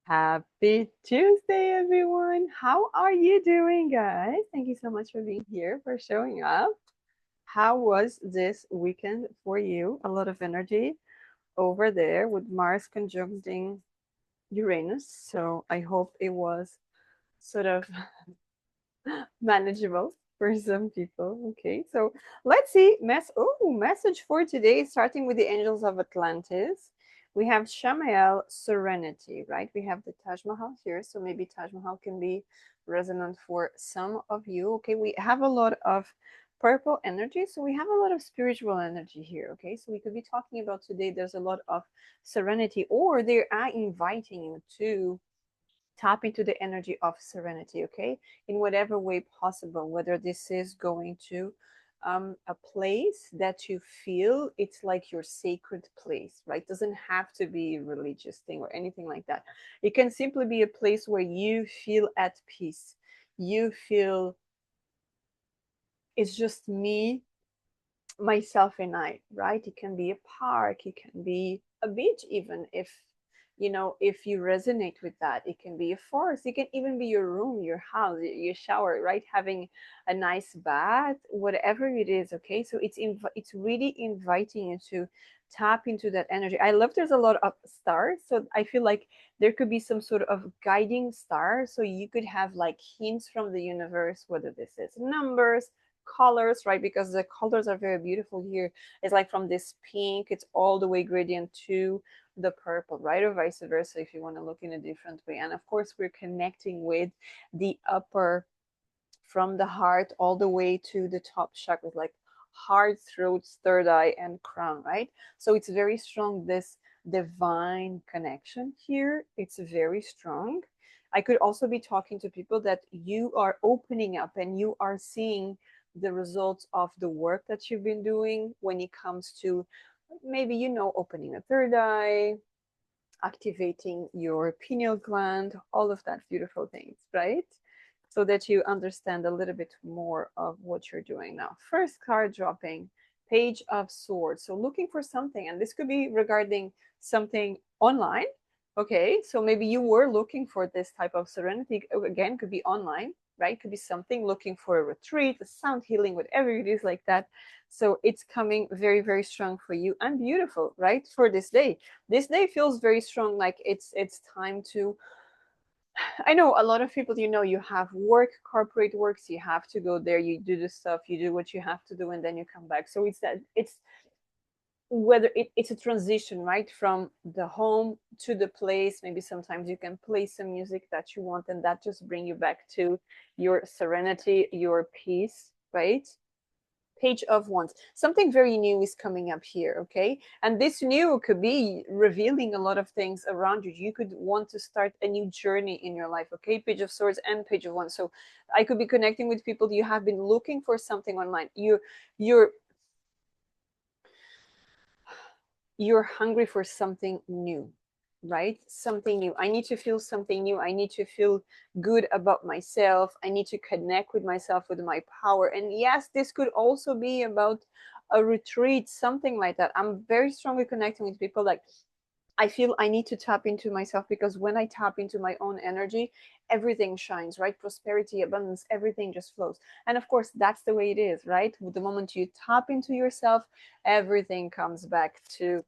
Happy Tuesday, everyone. How are you doing, guys? Thank you so much for being here, for showing up. How was this weekend for you? A lot of energy over there with Mars conjuncting Uranus. So I hope it was sort of manageable for some people. Okay, so let's see. Message for today, starting with the Angels of Atlantis. We have Shamael Serenity, right? We have the Taj Mahal here, so maybe Taj Mahal can be resonant for some of you. Okay, we have a lot of purple energy, so we have a lot of spiritual energy here. Okay, so we could be talking about today. There's a lot of serenity, or they are inviting you to tap into the energy of serenity, okay, in whatever way possible, whether this is going to a place that you feel it's like your sacred place, right? Doesn't have to be a religious thing or anything like that. It can simply be a place where you feel at peace. You feel it's just me, myself and I, right? It can be a park, it can be a beach, even if if you resonate with that. It can be a forest, it can even be your room, your house, your shower, right? Having a nice bath, whatever it is. Okay, so it's really inviting you to tap into that energy. I love there's a lot of stars, so I feel like there could be some sort of guiding star, so you could have like hints from the universe, whether this is numbers, colors, right? Because the colors are very beautiful here. It's like from this pink, it's all the way gradient to the purple, right? Or vice versa, if you want to look in a different way. And of course, we're connecting with the upper, from the heart all the way to the top chakras, like heart, throat, third eye, and crown, right? So it's very strong, this divine connection here. It's very strong. I could also be talking to people that you are opening up and you are seeing the results of the work that you've been doing when it comes to maybe, opening a third eye, activating your pineal gland, all of that beautiful things, right? So that you understand a little bit more of what you're doing now. First card dropping, Page of Swords. So looking for something, and this could be regarding something online. Okay, so maybe you were looking for this type of serenity. Again, could be online, right? Could be something looking for a retreat, a sound healing, whatever it is like that. So it's coming very, very strong for you and beautiful, right? For this day. This day feels very strong, like it's time to, I know a lot of people, you have work, corporate works, you have to go there, you do the stuff, you do what you have to do, and then you come back. So it's whether it's a transition, right, from the home to the place. Maybe sometimes you can play some music that you want, and that just bring you back to your serenity, your peace, right? Page of Wands. Something very new is coming up here, okay? And this new could be revealing a lot of things around you. You could want to start a new journey in your life, okay? Page of Swords and Page of Wands. So I could be connecting with people. You have been looking for something online. You're hungry for something new, right? Something new. I need to feel something new. I need to feel good about myself. I need to connect with myself, with my power. And yes, this could also be about a retreat, something like that. I'm very strongly connecting with people like, I feel I need to tap into myself, because when I tap into my own energy, everything shines, right? Prosperity, abundance, everything just flows. And of course, that's the way it is, right? The moment you tap into yourself, everything comes back to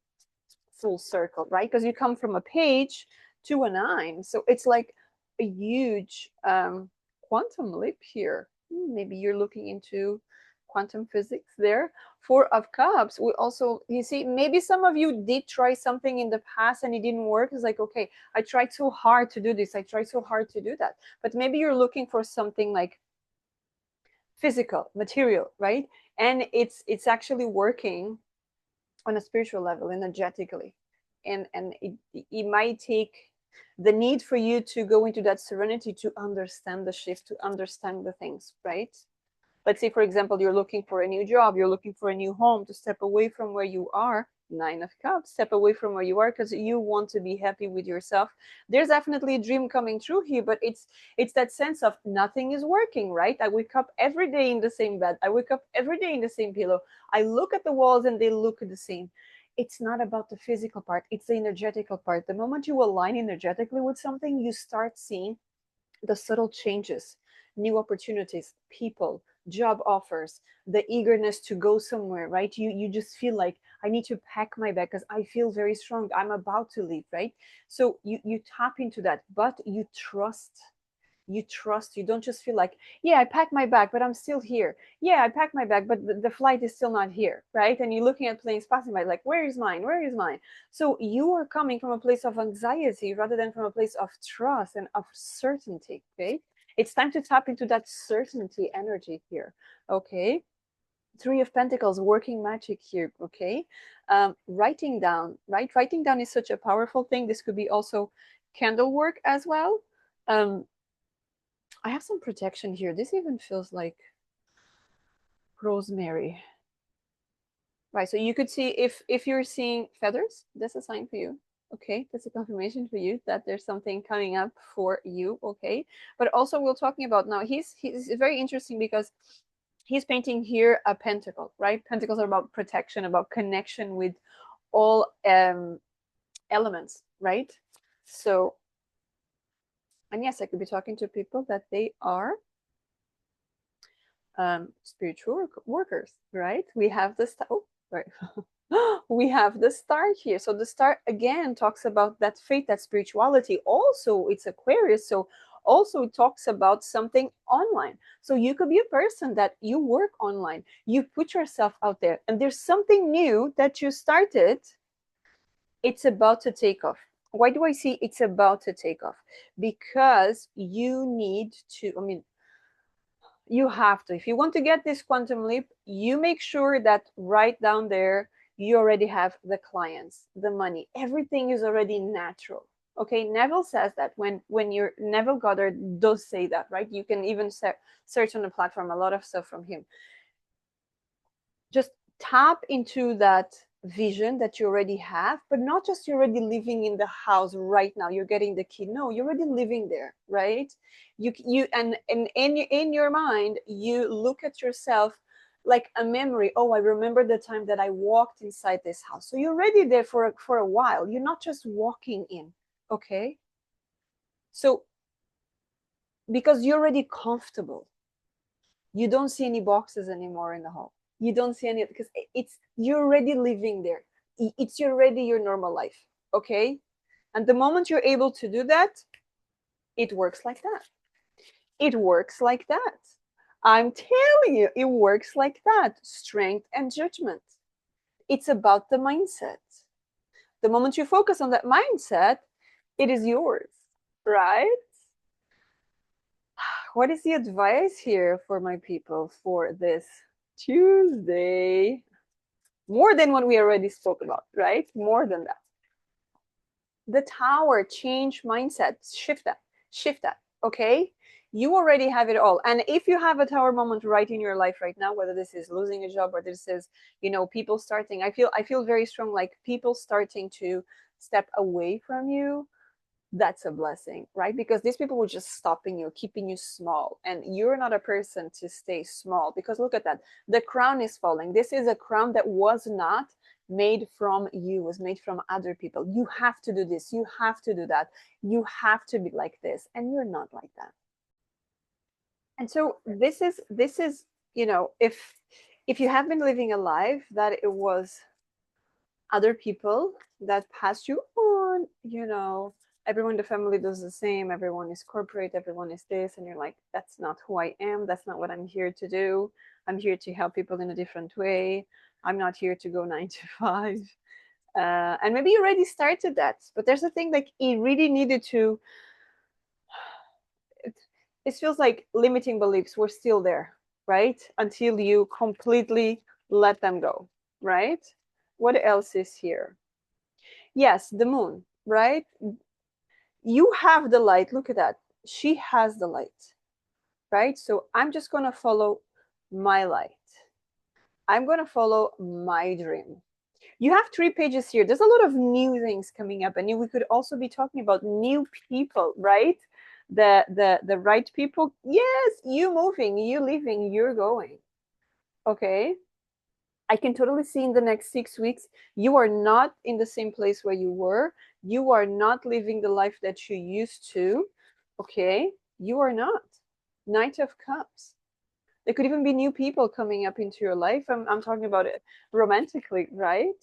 full circle, right? Because you come from a page to a nine. So it's like a huge quantum leap here. Maybe you're looking into quantum physics there. Four of Cups. We also, you see, maybe some of you did try something in the past and it didn't work. It's like, okay, I tried so hard to do this. I tried so hard to do that. But maybe you're looking for something like physical, material, right? And it's actually working on a spiritual level, energetically. And it might take the need for you to go into that serenity to understand the shift, to understand the things, right? Let's say, for example, you're looking for a new job, you're looking for a new home, to step away from where you are. Nine of Cups, step away from where you are because you want to be happy with yourself. There's definitely a dream coming true here, but it's that sense of nothing is working, right? I wake up every day in the same bed, I wake up every day in the same pillow, I look at the walls and they look the same. it's not about the physical part, it's the energetical part. The moment you align energetically with something, you start seeing the subtle changes, new opportunities, people, job offers, the eagerness to go somewhere, right? You just feel like I need to pack my bag because I feel very strong. I'm about to leave, right? So you tap into that, but you don't just feel like, yeah, I packed my bag but I'm still here. Yeah, I packed my bag but the flight is still not here, right? And you're looking at planes passing by like, where is mine, where is mine? So you are coming from a place of anxiety rather than from a place of trust and of certainty. Okay, it's time to tap into that certainty energy here. Okay, Three of Pentacles, working magic here. Okay, writing down, right? Writing down is such a powerful thing. This could be also candle work as well. I have some protection here. This even feels like rosemary. Right, so you could see if you're seeing feathers, that's a sign for you. Okay, that's a confirmation for you that there's something coming up for you. Okay, but also we're talking about now. He's very interesting because he's painting here a pentacle. Right, pentacles are about protection, about connection with all elements. Right, so and yes, I could be talking to people that they are spiritual workers, right? We have this. Oh, right. We have the star here. So the star again talks about that faith, that spirituality. Also, it's Aquarius. So also it talks about something online. So you could be a person that you work online, you put yourself out there, and there's something new that you started. It's about to take off. Why do I see it's about to take off? Because you need to, I mean, you have to. If you want to get this quantum leap, you make sure that right down there, you already have the clients, the money, everything is already natural. Okay, Neville says that when you're Neville Goddard does say that, right? You can even search on the platform a lot of stuff from him. Just tap into that vision that you already have, but not just you're already living in the house right now, you're getting the key. No, you're already living there, right? You and in your mind you look at yourself like a memory. Oh, I remember the time that I walked inside this house. So you're already there for a while, you're not just walking in. Okay, so because you're already comfortable, you don't see any boxes anymore in the hall. You don't see any because it's you're already living there. It's already your normal life. Okay, and the moment you're able to do that, it works like that. It works like that. I'm telling you, it works like that. Strength and judgment. It's about the mindset. The moment you focus on that mindset, it is yours, right? What is the advice here for my people for this Tuesday? More than what we already spoke about, right? More than that. The Tower, change mindset, shift that, okay? You already have it all. And if you have a Tower moment right in your life right now, whether this is losing a job or this is, people starting, I feel very strong, like people starting to step away from you, that's a blessing, right? Because these people were just stopping you, keeping you small, and you're not a person to stay small. Because look at that, the crown is falling. This is a crown that was not made from you, was made from other people. You have to do this, you have to do that, you have to be like this, and you're not like that. And so this is if you have been living a life that it was other people that pass you on, everyone in the family does the same, everyone is corporate, everyone is this, and you're like, that's not who I am, that's not what I'm here to do. I'm here to help people in a different way. I'm not here to go 9 to 5. And maybe you already started that, but there's a thing, like, it really needed to, it feels like limiting beliefs were still there, right? Until you completely let them go, right? What else is here? Yes, the moon, right? You have the light. Look at that. She has the light, right? So I'm just going to follow my light. I'm going to follow my dream. You have 3 pages here. There's a lot of new things coming up, and we could also be talking about new people, right? The right people. Yes, you moving, you leaving, you're going. Okay. I can totally see in the next 6 weeks, you are not in the same place where you were. You are not living the life that you used to. Okay? You are not. Knight of Cups. There could even be new people coming up into your life. I'm talking about it romantically, right?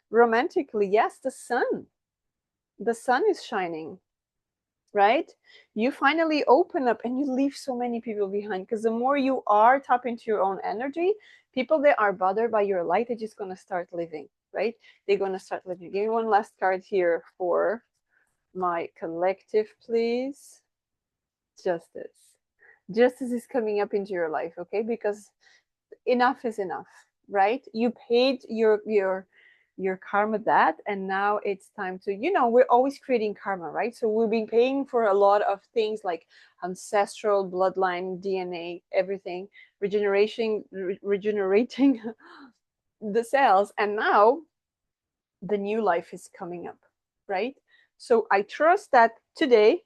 Romantically, yes, the sun. The sun is shining, right? You finally open up and you leave so many people behind, because the more you are tap into your own energy, people that are bothered by your light, they're just going to start living, right? They're going to start living. Give me one last card here for my collective, please. Justice. Justice is coming up into your life, okay? Because enough is enough, right? You paid your karma that, and now it's time to, we're always creating karma, right? So we've been paying for a lot of things like ancestral bloodline, DNA, everything, regenerating the cells, and now the new life is coming up, right? So I trust that today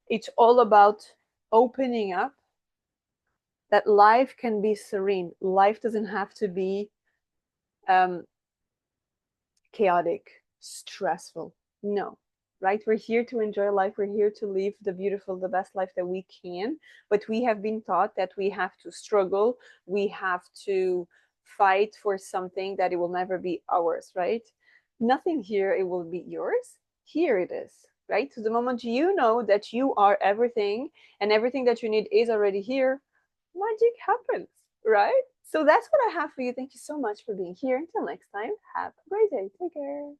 it's all about opening up, that life can be serene. Life doesn't have to be um, chaotic, stressful. No, right? We're here to enjoy life. We're here to live the beautiful, the best life that we can. But we have been taught that we have to struggle, we have to fight for something that it will never be ours, right? Nothing here, it will be yours. Here it is, right? So the moment you know that you are everything and everything that you need is already here, magic happens, right? So that's what I have for you. Thank you so much for being here. Until next time, have a great day. Take care.